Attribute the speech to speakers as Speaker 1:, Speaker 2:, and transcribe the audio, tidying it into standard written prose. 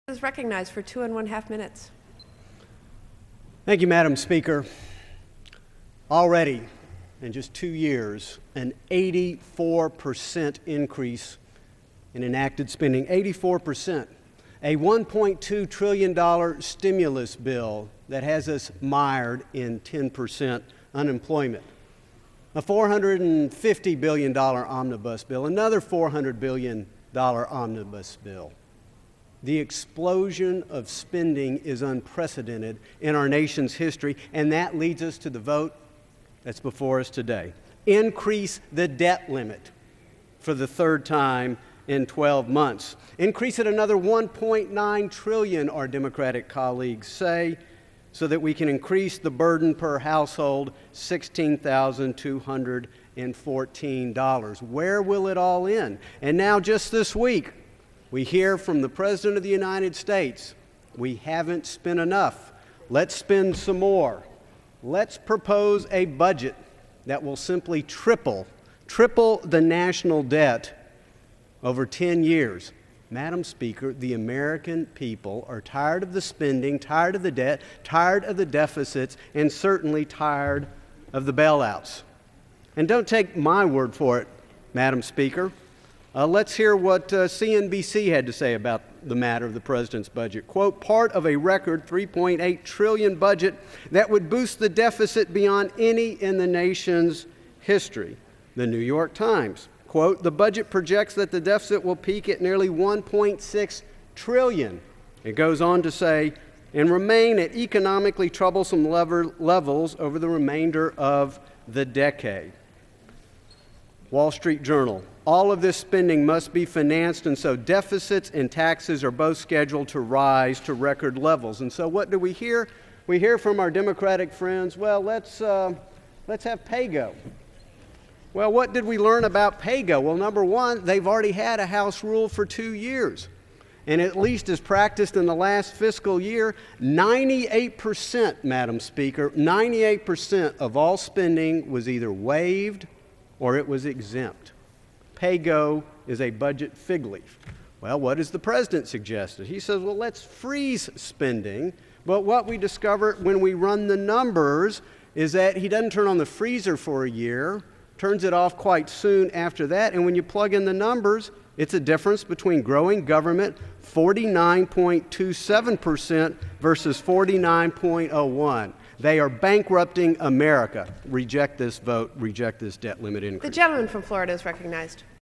Speaker 1: Is recognized for 2.5 minutes.
Speaker 2: Thank you, Madam Speaker. Already, in just 2 years, an 84% increase in enacted spending, 84%. A $1.2 trillion stimulus bill that has us mired in 10% unemployment. A $450 billion omnibus bill, another $400 billion omnibus bill. The explosion of spending is unprecedented in our nation's history, and that leads us to the vote that's before us today. Increase the debt limit for the third time in 12 months. Increase it another $1.9 trillion, our Democratic colleagues say, so that we can increase the burden per household $16,214. Where will it all end? And now just this week, we hear from the President of the United States, we haven't spent enough. Let's spend some more. Let's propose a budget that will simply triple the national debt over 10 years. Madam Speaker, the American people are tired of the spending, tired of the debt, tired of the deficits, and certainly tired of the bailouts. And don't take my word for it, Madam Speaker. Let's hear what CNBC had to say about the matter of the President's budget. Quote, part of a record $3.8 trillion budget that would boost the deficit beyond any in the nation's history. The New York Times, quote, the budget projects that the deficit will peak at nearly $1.6 trillion. It goes on to say, and remain at economically troublesome levels over the remainder of the decade. Wall Street Journal, all of this spending must be financed, and so deficits and taxes are both scheduled to rise to record levels. And so what do we hear? We hear from our Democratic friends, well, let's have pay-go. Well, what did we learn about pay-go? Well, number one, they've already had a House rule for 2 years. And at least as practiced in the last fiscal year, 98%, Madam Speaker, 98% of all spending was either waived or it was exempt. Pay-go is a budget fig leaf. Well, what has the President suggested? He says, well, let's freeze spending. But what we discover when we run the numbers is that he doesn't turn on the freezer for a year, turns it off quite soon after that, and when you plug in the numbers, it's a difference between growing government, 49.27% versus 49.01%. They are bankrupting America. Reject this vote. Reject this debt limit increase.
Speaker 1: The gentleman from Florida is recognized.